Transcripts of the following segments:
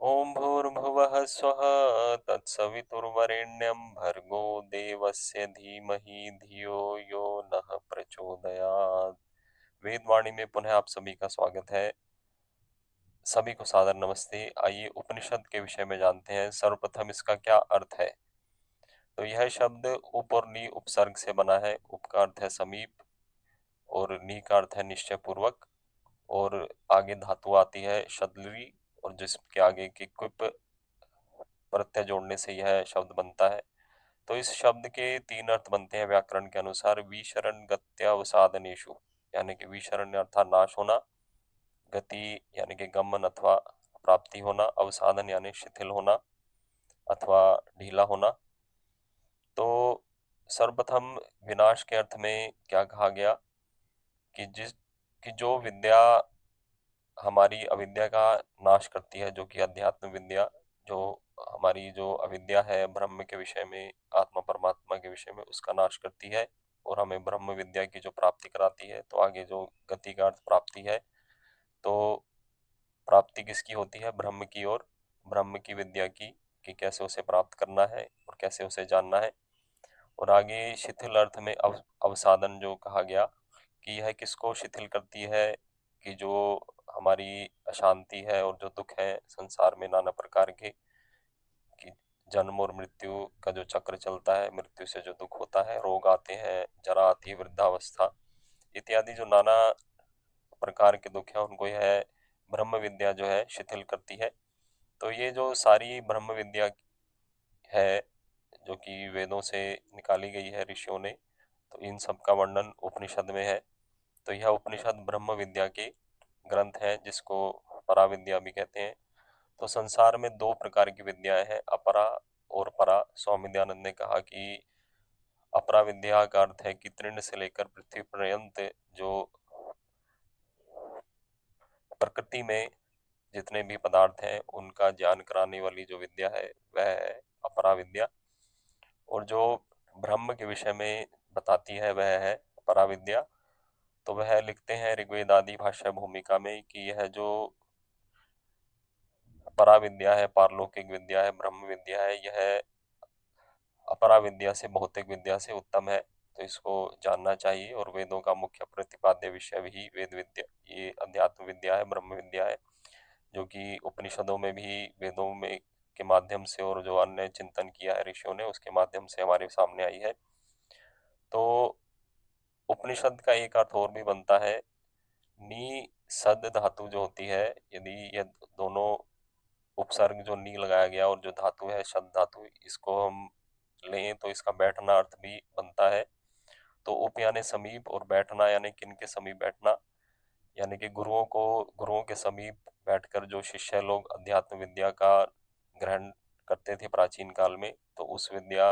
ॐ भूर्भुवः स्वः तत्सवितुर्वरेण्यं भर्गो देवस्य धीमहि धियो यो नः प्रचोदयात्। वेदवाणी में पुनः आप सभी का स्वागत है। सभी को सादर नमस्ते। आइए उपनिषद के विषय में जानते हैं। सर्वप्रथम इसका क्या अर्थ है। तो यह शब्द उप और नी उपसर्ग से बना है। उप का अर्थ है समीप और नी का अर्थ है निश्चय पूर्वक, और आगे धातु आती है शदलरी, और जिसके आगे की क्विप प्रत्यय जोड़ने से यह शब्द बनता है। तो इस शब्द के तीन अर्थ बनते हैं व्याकरण के अनुसार। विशरण गत्यावसादनेषु, यानी कि विशरण अर्थात नाश होना, गति यानी कि गमन अथवा प्राप्ति होना, अवसादन यानी शिथिल होना अथवा ढीला होना। तो सर्वप्रथम विनाश के अर्थ में क्या कहा गया कि जो विद्या हमारी अविद्या का नाश करती है, जो कि अध्यात्म विद्या, जो हमारी जो अविद्या है ब्रह्म के विषय में, आत्मा परमात्मा के विषय में, उसका नाश करती है और हमें ब्रह्म विद्या की जो प्राप्ति कराती है। तो आगे जो गति का अर्थ प्राप्ति है, तो प्राप्ति किसकी होती है? ब्रह्म की ओर, ब्रह्म की विद्या की, कि कैसे उसे प्राप्त करना है और कैसे उसे जानना है। और आगे शिथिल अर्थ में अवसादन जो कहा गया कि यह किसको शिथिल करती है, कि जो हमारी अशांति है और जो दुख है संसार में नाना प्रकार के, कि जन्म और मृत्यु का जो चक्र चलता है, मृत्यु से जो दुख होता है, रोग आते हैं, जरा आती है, वृद्धावस्था इत्यादि जो नाना प्रकार के दुख है, उनको यह ब्रह्म विद्या जो है शिथिल करती है। तो ये जो सारी ब्रह्म विद्या है, जो कि वेदों से निकाली गई है ऋषियों ने, तो इन सब का वर्णन उपनिषद में है। तो यह उपनिषद ब्रह्म विद्या के ग्रंथ है, जिसको पराविद्या भी कहते हैं। तो संसार में दो प्रकार की विद्याएं हैं, अपरा और परा। स्वामी दयानंद ने कहा कि अपरा विद्या का अर्थ है कि तृण से लेकर पृथ्वी पर्यंत जो प्रकृति में जितने भी पदार्थ हैं उनका ज्ञान कराने वाली जो विद्या है वह है अपरा विद्या। और जो ब्रह्म के विषय में बताती है वह है परा विद्या। तो वह लिखते हैं ऋग्वेद आदि भाष्य भूमिका में कि यह जो परा विद्या है, पारलौकिक विद्या है, ब्रह्म विद्या है, यह अपरा विद्या से, भौतिक विद्या से उत्तम है। तो इसको जानना चाहिए। और वेदों का मुख्य प्रतिपाद्य विषय भी वेद विद्या, ये अध्यात्म विद्या है, ब्रह्म विद्या है, जो कि उपनिषदों में भी, वेदों में के माध्यम से और जो अन्य चिंतन किया है ऋषियों ने उसके माध्यम से हमारे सामने आई है। तो उपनिषद का एक अर्थ और भी बनता है। नी सद धातु जो होती है, यदि ये दोनों उपसर्ग जो नी लगाया गया और जो धातु है शब्द धातु, इसको हम लें तो इसका बैठना अर्थ भी बनता है। तो उप यानी समीप और बैठना यानी किन के समीप बैठना, यानी कि गुरुओं के समीप बैठकर जो शिष्य लोग अध्यात्म विद्या का ग्रहण करते थे प्राचीन काल में, तो उस विद्या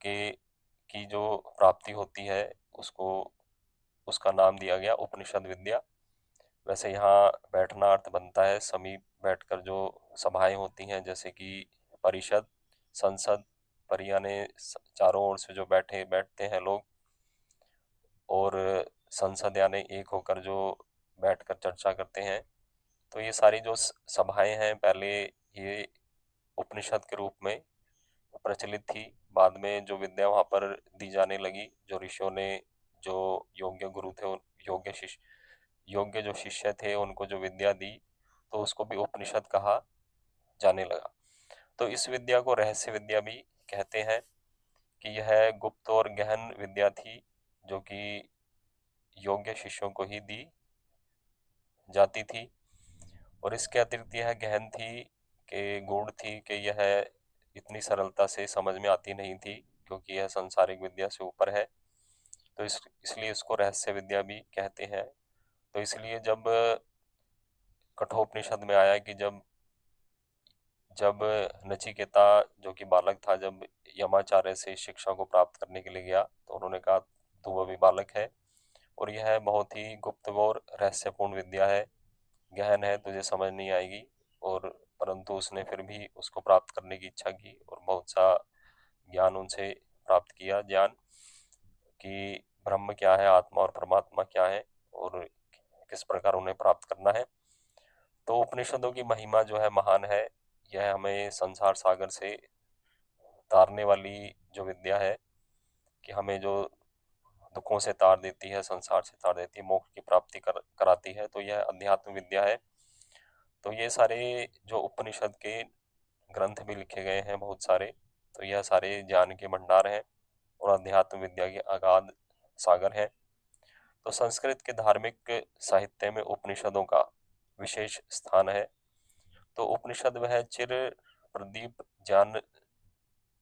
के की जो प्राप्ति होती है उसको, उसका नाम दिया गया उपनिषद विद्या। वैसे यहाँ बैठना अर्थ बनता है समीप बैठकर जो सभाएं होती हैं, जैसे कि परिषद, संसद, परि यानी चारों ओर से जो बैठते हैं लोग, और संसद यानी एक होकर जो बैठकर चर्चा करते हैं। तो ये सारी जो सभाएं हैं, पहले ये उपनिषद के रूप में प्रचलित थी। बाद में जो विद्या वहाँ पर दी जाने लगी, जो ऋषियों ने, जो योग्य गुरु थे, योग्य जो शिष्य थे उनको जो विद्या दी, तो उसको भी उपनिषद कहा जाने लगा। तो इस विद्या को रहस्य विद्या भी कहते हैं, कि यह गुप्त और गहन विद्या थी, जो कि योग्य शिष्यों को ही दी जाती थी। और इसके अतिरिक्त यह गहन थी, कि गूढ़ थी, कि यह इतनी सरलता से समझ में आती नहीं थी, क्योंकि यह सांसारिक विद्या से ऊपर है। तो इसलिए इसको रहस्य विद्या भी कहते हैं। तो इसलिए जब कठोपनिषद में आया कि जब जब नचिकेता जो कि बालक था, जब यमाचार्य से शिक्षा को प्राप्त करने के लिए गया, तो उन्होंने कहा तू अभी बालक है और यह बहुत ही गुप्त और रहस्यपूर्ण विद्या है, गहन है, तुझे समझ नहीं आएगी। और परंतु उसने फिर भी उसको प्राप्त करने की इच्छा की और बहुत सा ज्ञान उनसे प्राप्त किया, ज्ञान कि ब्रह्म क्या है, आत्मा और परमात्मा क्या है, और किस प्रकार उन्हें प्राप्त करना है। तो उपनिषदों की महिमा जो है महान है। यह हमें संसार सागर से तारने वाली जो विद्या है, कि हमें जो दुखों से तार देती है, संसार से तार देती है, मोक्ष की प्राप्ति कराती है, तो यह अध्यात्म विद्या है। तो ये सारे जो उपनिषद के ग्रंथ भी लिखे गए हैं बहुत सारे, तो यह सारे ज्ञान के भंडार हैं और अध्यात्म विद्या के अगाध सागर हैं। तो संस्कृत के धार्मिक साहित्य में उपनिषदों का विशेष स्थान है। तो उपनिषद वह चिर प्रदीप ज्ञान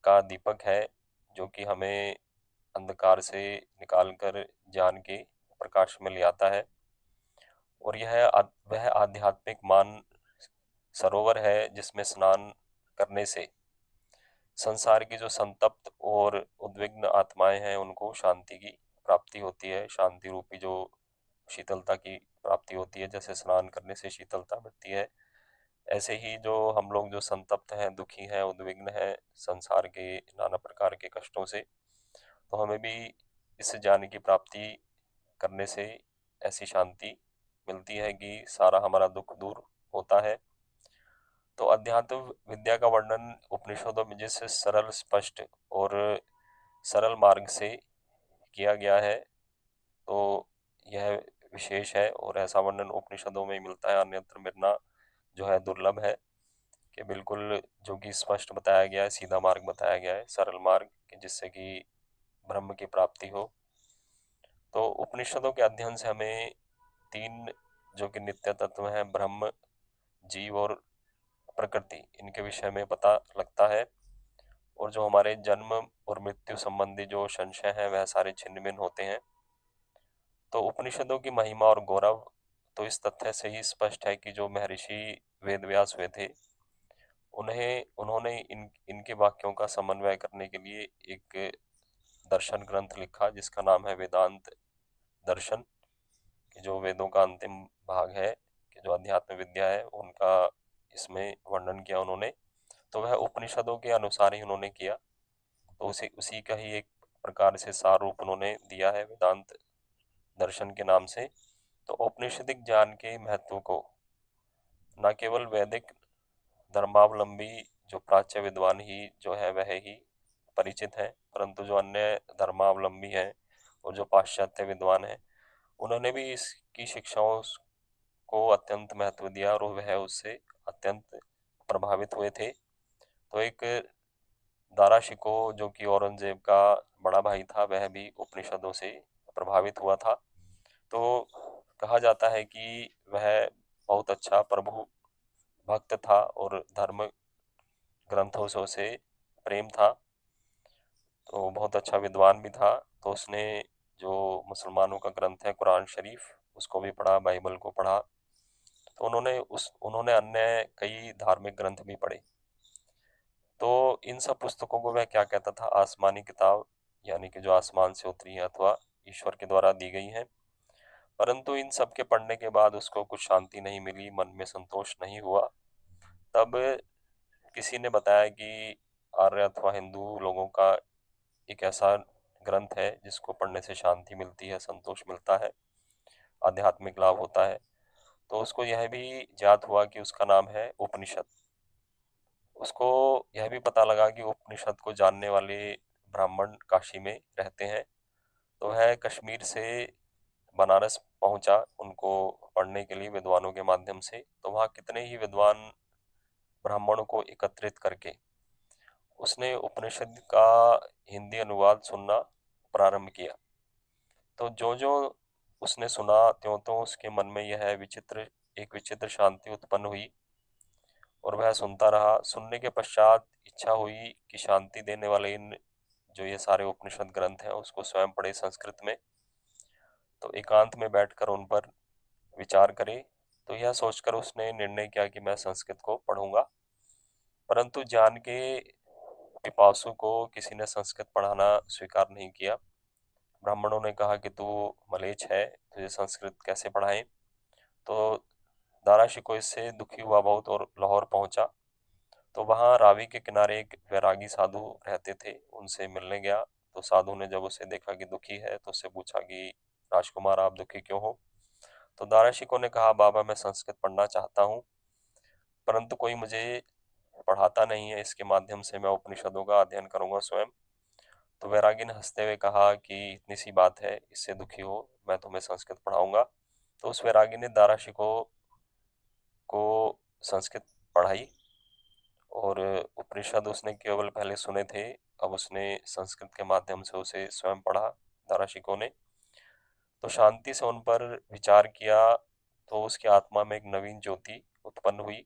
का दीपक है, जो कि हमें अंधकार से निकालकर ज्ञान के प्रकाश में ले आता है। और वह आध्यात्मिक मान सरोवर है, जिसमें स्नान करने से संसार की जो संतप्त और उद्विग्न आत्माएं हैं उनको शांति की प्राप्ति होती है। शांति रूपी जो शीतलता की प्राप्ति होती है, जैसे स्नान करने से शीतलता मिलती है, ऐसे ही जो हम लोग जो संतप्त हैं, दुखी हैं, उद्विग्न हैं संसार के नाना प्रकार के कष्टों से, तो हमें भी इस ज्ञान की प्राप्ति करने से ऐसी शांति मिलती है कि सारा हमारा दुख दूर होता है। तो अध्यात्म विद्या का वर्णन उपनिषदों में जिस सरल, स्पष्ट और सरल मार्ग से किया गया है, तो यह विशेष है और ऐसा वर्णन उपनिषदों में ही मिलता है, अन्यत्र मिलना जो है दुर्लभ है। कि बिल्कुल जो कि स्पष्ट बताया गया है, सीधा मार्ग बताया गया है, सरल मार्ग, कि जिससे कि ब्रह्म की प्राप्ति हो। तो उपनिषदों के अध्ययन से हमें तीन जो कि नित्य तत्व हैं, ब्रह्म, जीव और प्रकृति, इनके विषय में पता लगता है। और जो हमारे जन्म और मृत्यु संबंधी जो संशय हैं वह सारे छिन्न भिन्न होते हैं। तो उपनिषदों की महिमा और गौरव तो इस तथ्य से ही स्पष्ट है कि जो महर्षि वेद व्यास हुए थे, उन्होंने इनके वाक्यों का समन्वय करने के लिए एक दर्शन ग्रंथ लिखा, जिसका नाम है वेदांत दर्शन। कि जो वेदों का अंतिम भाग है, कि जो अध्यात्म विद्या है, उनका इसमें वर्णन किया उन्होंने। तो वह उपनिषदों के अनुसार ही उन्होंने किया। तो उसी उसी का ही एक प्रकार से सार रूप उन्होंने दिया है वेदांत दर्शन के नाम से। तो औपनिषदिक ज्ञान के महत्व को न केवल वैदिक धर्मावलंबी जो प्राच्य विद्वान ही जो है वह ही परिचित है, परंतु जो अन्य धर्मावलंबी हैं और जो पाश्चात्य विद्वान हैं, उन्होंने भी इसकी शिक्षाओं को अत्यंत महत्व दिया और वह उससे अत्यंत प्रभावित हुए थे। तो एक दारा शिको जो कि औरंगजेब का बड़ा भाई था, वह भी उपनिषदों से प्रभावित हुआ था। तो कहा जाता है कि वह बहुत अच्छा प्रभु भक्त था और धर्म ग्रंथों से प्रेम था, तो बहुत अच्छा विद्वान भी था। तो उसने जो मुसलमानों का ग्रंथ है कुरान शरीफ, उसको भी पढ़ा, बाइबल को पढ़ा। तो उन्होंने अन्य कई धार्मिक ग्रंथ भी पढ़े। तो इन सब पुस्तकों को वह क्या कहता था, आसमानी किताब, यानी कि जो आसमान से उतरी है अथवा ईश्वर के द्वारा दी गई है। परंतु इन सब के पढ़ने के बाद उसको कुछ शांति नहीं मिली, मन में संतोष नहीं हुआ। तब किसी ने बताया कि आर्य अथवा हिंदू लोगों का एक ऐसा ग्रंथ है जिसको पढ़ने से शांति मिलती है, संतोष मिलता है, आध्यात्मिक लाभ होता है। तो उसको यह भी ज्ञात हुआ कि उसका नाम है उपनिषद। उसको यह भी पता लगा कि उपनिषद को जानने वाले ब्राह्मण काशी में रहते हैं। तो वह कश्मीर से बनारस पहुंचा उनको पढ़ने के लिए विद्वानों के माध्यम से। तो वहाँ कितने ही विद्वान ब्राह्मणों को एकत्रित करके उसने उपनिषद का हिंदी अनुवाद सुनना प्रारंभ किया। तो जो जो उसने सुना, त्यों त्यों उसके मन में एक विचित्र शांति उत्पन्न हुई और वह सुनता रहा। सुनने के पश्चात इच्छा हुई कि शांति देने वाले इन जो ये सारे उपनिषद ग्रंथ हैं उसको स्वयं पढ़े संस्कृत में। तो एकांत में बैठकर उन पर विचार करे। तो यह सोचकर उसने निर्णय किया कि मैं संस्कृत को पढ़ूंगा। परंतु ज्ञान के पिपासु को किसी ने संस्कृत पढ़ाना स्वीकार नहीं किया। ब्राह्मणों ने कहा कि तू मलेच्छ है, तुझे संस्कृत कैसे पढ़ाएं। तो दारा शिकोह इससे दुखी हुआ बहुत और लाहौर पहुंचा। तो वहाँ रावी के किनारे एक वैरागी साधु रहते थे, उनसे मिलने गया। तो साधु ने जब उसे देखा कि दुखी है, तो उससे पूछा कि राजकुमार आप दुखी क्यों हो। तो दारा शिकोह ने कहा, बाबा मैं संस्कृत पढ़ना चाहता हूँ, परंतु कोई मुझे पढ़ाता नहीं है, इसके माध्यम से मैं उपनिषदों का अध्ययन करूँगा स्वयं। तो वैरागी ने हँसते हुए कहा कि इतनी सी बात है, इससे दुखी हो, मैं तुम्हें संस्कृत पढ़ाऊँगा। तो उस वैरागी ने दाराशिको को संस्कृत पढ़ाई और उपनिषद उसने केवल पहले सुने थे, अब उसने संस्कृत के माध्यम से उसे स्वयं पढ़ा दाराशिको ने। तो शांति से उन पर विचार किया तो उसकी आत्मा में एक नवीन ज्योति उत्पन्न हुई,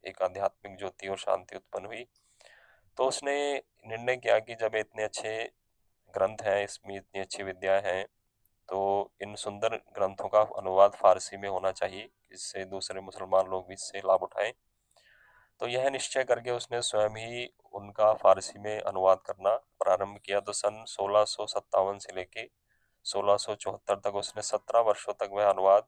एक आध्यात्मिक ज्योति और शांति उत्पन्न हुई। तो उसने निर्णय किया कि जब इतने अच्छे ग्रंथ हैं, इसमें इतनी अच्छी विद्याएं हैं, तो इन सुंदर ग्रंथों का अनुवाद फारसी में होना चाहिए, जिससे दूसरे मुसलमान लोग भी इससे लाभ उठाएं। तो यह निश्चय करके उसने स्वयं ही उनका फारसी में अनुवाद करना प्रारंभ किया। तो सन 1657 से लेके 1674 तक उसने 17 वर्षों तक वह अनुवाद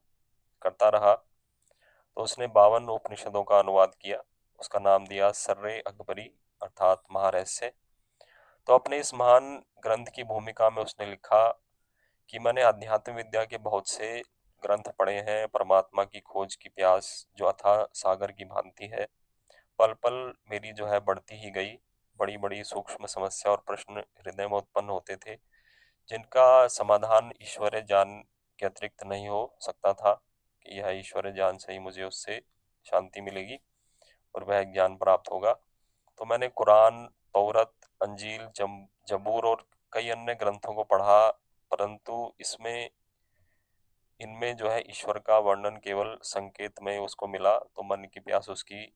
करता रहा। तो उसने 52 उपनिषदों का अनुवाद किया। उसका नाम दिया सर्रे अकबरी, अर्थात महारहस्य। तो अपने इस महान ग्रंथ की भूमिका में उसने लिखा कि मैंने अध्यात्म विद्या के बहुत से ग्रंथ पढ़े हैं। परमात्मा की खोज की प्यास जो अथाह सागर की भांति है, पल पल मेरी जो है बढ़ती ही गई। बड़ी बड़ी सूक्ष्म समस्या और प्रश्न हृदय में उत्पन्न होते थे, जिनका समाधान ईश्वरीय ज्ञान के अतिरिक्त नहीं हो सकता था, कि यह ईश्वरीय ज्ञान से ही मुझे उससे शांति मिलेगी और वह ज्ञान प्राप्त होगा। तो मैंने कुरान, तौरत, अंजील, जबूर और कई अन्य ग्रंथों को पढ़ा, परंतु इसमें इनमें जो है ईश्वर का वर्णन केवल संकेत में उसको मिला। तो मन की प्यास उसकी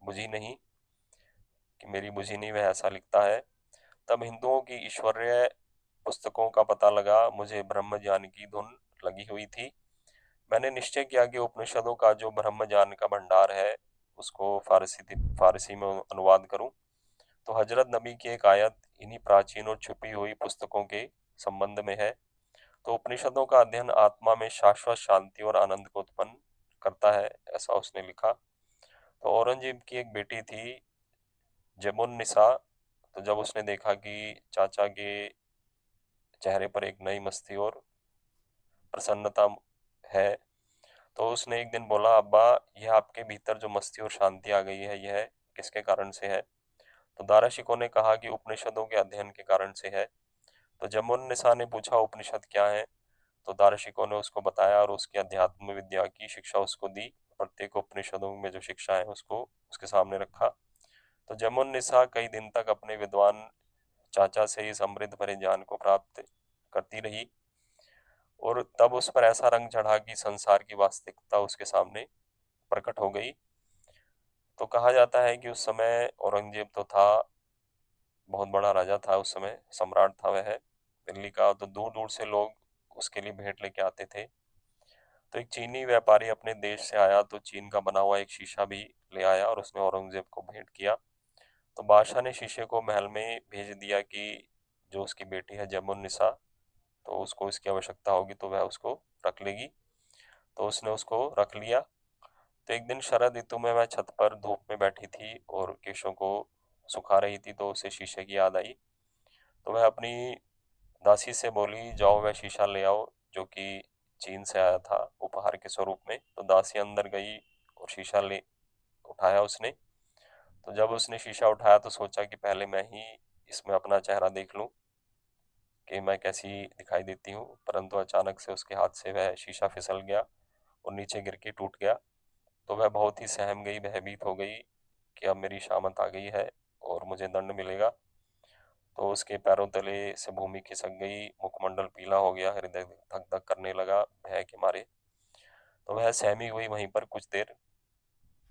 बुझी नहीं, कि मेरी बुझी नहीं, वह ऐसा लिखता है। तब हिंदुओं की ईश्वरीय पुस्तकों का पता लगा, मुझे ब्रह्म ज्ञान की धुन लगी हुई थी। मैंने निश्चय किया कि उपनिषदों का जो ब्रह्म ज्ञान का भंडार है, उसको फारसी में अनुवाद करूं। तो हजरत नबी की एक आयत इन्हीं प्राचीन और छुपी हुई पुस्तकों के संबंध में है। तो उपनिषदों का अध्ययन आत्मा में शाश्वत शांति और आनंद को उत्पन्न करता है, ऐसा उसने लिखा। तो औरंगजेब की एक बेटी थी जमुन निसा। तो जब उसने देखा कि चाचा के चेहरे पर एक नई मस्ती और प्रसन्नता है, तो उसने एक दिन बोला, अब्बा, यह आपके भीतर जो मस्ती और शांति आ गई है, यह किसके कारण से है? तो दाराशिकों ने कहा कि उपनिषदों के अध्ययन के कारण से है। तो जमुन निसा ने पूछा, उपनिषद क्या है? तो दार्शिकों ने उसको बताया और उसकी अध्यात्म विद्या की शिक्षा उसको दी। प्रत्येक उपनिषदों में जो शिक्षा है उसको उसके सामने रखा। तो जमुन निसा कई दिन तक अपने विद्वान चाचा से इस अमृत भरे ज्ञान को प्राप्त करती रही, और तब उस पर ऐसा रंग चढ़ा कि संसार की वास्तविकता उसके सामने प्रकट हो गई। तो कहा जाता है कि उस समय औरंगजेब तो था, बहुत बड़ा राजा था, उस समय सम्राट था वह दिल्ली का। तो दूर दूर से लोग उसके लिए भेंट लेके आते थे। तो एक चीनी व्यापारी अपने देश से आया, तो चीन का बना हुआ एक शीशा भी ले आया और उसने औरंगजेब को भेंट किया। तो बादशाह ने शीशे को महल में भेज दिया कि जो उसकी बेटी है जमुन निसा, तो उसको इसकी आवश्यकता होगी तो वह उसको रख लेगी। तो उसने उसको रख लिया। तो एक दिन शरद ऋतु में वह छत पर धूप में बैठी थी और केशों को सुखा रही थी, तो उसे शीशे की याद आई। तो वह अपनी दासी से बोली, जाओ वह शीशा ले आओ जो कि चीन से आया था उपहार के स्वरूप में। तो दासी अंदर गई और शीशा ले उठाया उसने। तो जब उसने शीशा उठाया तो सोचा कि पहले मैं ही इसमें अपना चेहरा देख लूं कि मैं कैसी दिखाई देती हूँ, परंतु अचानक से उसके हाथ से वह शीशा फिसल गया और नीचे गिर के टूट गया। तो वह बहुत ही सहम गई, भयभीत हो गई कि अब मेरी शामत आ गई है और मुझे दंड मिलेगा। तो उसके पैरों तले से भूमि खिसक गई, मुखमंडल पीला हो गया, हृदय धक धक करने लगा भय के मारे। तो वह सहमी हुई वहीं पर कुछ देर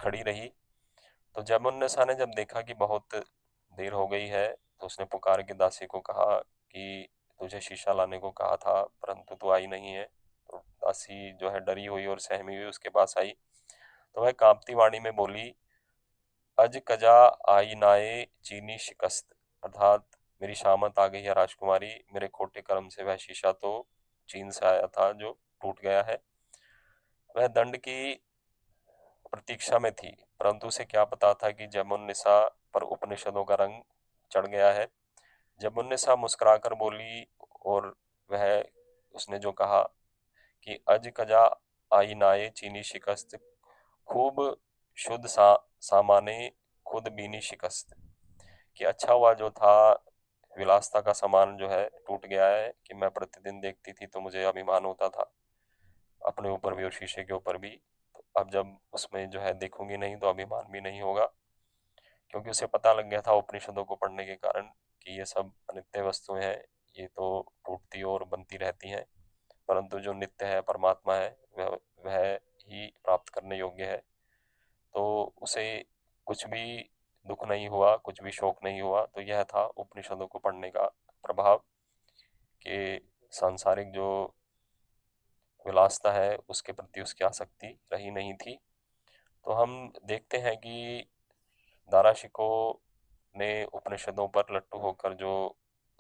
खड़ी रही। तो जमुन्नेसा ने जब देखा कि बहुत देर हो गई है, तो उसने पुकार के दासी को कहा कि तुझे शीशा लाने को कहा था, परंतु तू आई नहीं है। तो दासी जो है डरी हुई और सहमी हुई उसके पास आई। तो वह कांपती वाणी में बोली, अज कजा आई नाए चीनी शिकस्त, अर्थात मेरी शामत आ गई है राजकुमारी, मेरे खोटे कर्म से वह शीशा तो चीन से आया था जो टूट गया है। वह दंड की प्रतीक्षा में थी, परंतु उसे क्या पता था कि जमुन्निसा पर उपनिषदों का रंग चढ़ गया है। जमुन्निसा मुस्कुराकर बोली, और वह उसने जो कहा कि अज कजा आई नाए चीनी शिकस्त, खूब शुद्ध सामाने खुद बीनी शिकस्त, कि अच्छा हुआ जो था विलासिता का सामान जो है टूट गया है, कि मैं प्रतिदिन देखती थी तो मुझे अभिमान होता था अपने ऊपर भी और शीशे के ऊपर भी। तो अब जब उसमें जो है देखूंगी नहीं तो अभिमान भी नहीं होगा, क्योंकि उसे पता लग गया था उपनिषदों को पढ़ने के कारण कि ये सब अनित्य वस्तुएं हैं, ये तो टूटती और बनती रहती हैं, परंतु जो नित्य है परमात्मा है वह ही प्राप्त करने योग्य है। तो उसे कुछ भी दुख नहीं हुआ, कुछ भी शोक नहीं हुआ। तो यह था उपनिषदों को पढ़ने का प्रभाव, कि सांसारिक जो विलासिता है उसके प्रति उसकी आसक्ति रही नहीं थी। तो हम देखते हैं कि दारा शिकोह ने उपनिषदों पर लट्टू होकर जो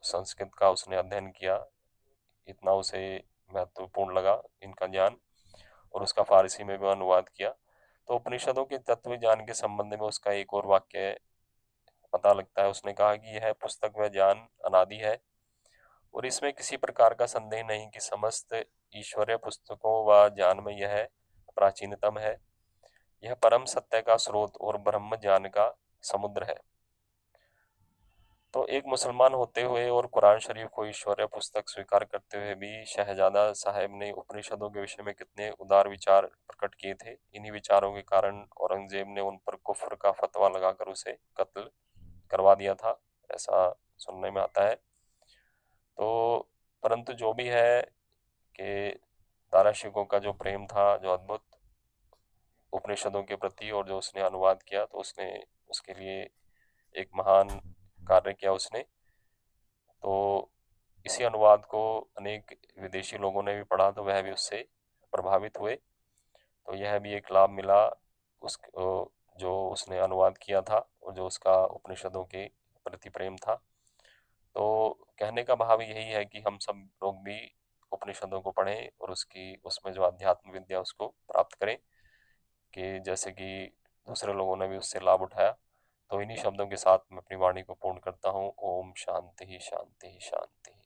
संस्कृत का उसने अध्ययन किया, इतना उसे महत्वपूर्ण लगा इनका ज्ञान, और उसका फारसी में भी अनुवाद किया। तो उपनिषदों के तत्व ज्ञान के संबंध में उसका एक और वाक्य पता लगता है। उसने कहा कि यह पुस्तक व ज्ञान अनादि है, और इसमें किसी प्रकार का संदेह नहीं कि समस्त ईश्वरीय पुस्तकों व ज्ञान में यह प्राचीनतम है। यह परम सत्य का स्रोत और ब्रह्म ज्ञान का समुद्र है। तो एक मुसलमान होते हुए और कुरान शरीफ को ईश्वरीय पुस्तक स्वीकार करते हुए भी शहजादा साहब ने उपनिषदों के विषय में कितने उदार विचार प्रकट किए थे। इन्हीं विचारों के कारण औरंगजेब ने उन पर कुफ्र का फतवा लगाकर उसे कत्ल करवा दिया था, ऐसा सुनने में आता है। तो परंतु जो भी है कि दारा शिकोह का जो प्रेम था, जो अद्भुत उपनिषदों के प्रति, और जो उसने अनुवाद किया, तो उसने उसके लिए एक महान कार्य किया उसने। तो इसी अनुवाद को अनेक विदेशी लोगों ने भी पढ़ा, तो वह भी उससे प्रभावित हुए। तो यह भी एक लाभ मिला उस जो उसने अनुवाद किया था और जो उसका उपनिषदों के प्रति प्रेम था। तो कहने का भाव यही है कि हम सब लोग भी उपनिषदों को पढ़ें और उसकी उसमें जो अध्यात्म विद्या उसको प्राप्त करें, कि जैसे कि दूसरे लोगों ने भी उससे लाभ उठाया। तो इन्हीं शब्दों के साथ मैं अपनी वाणी को पूर्ण करता हूँ। ओम शांति शांति शांति।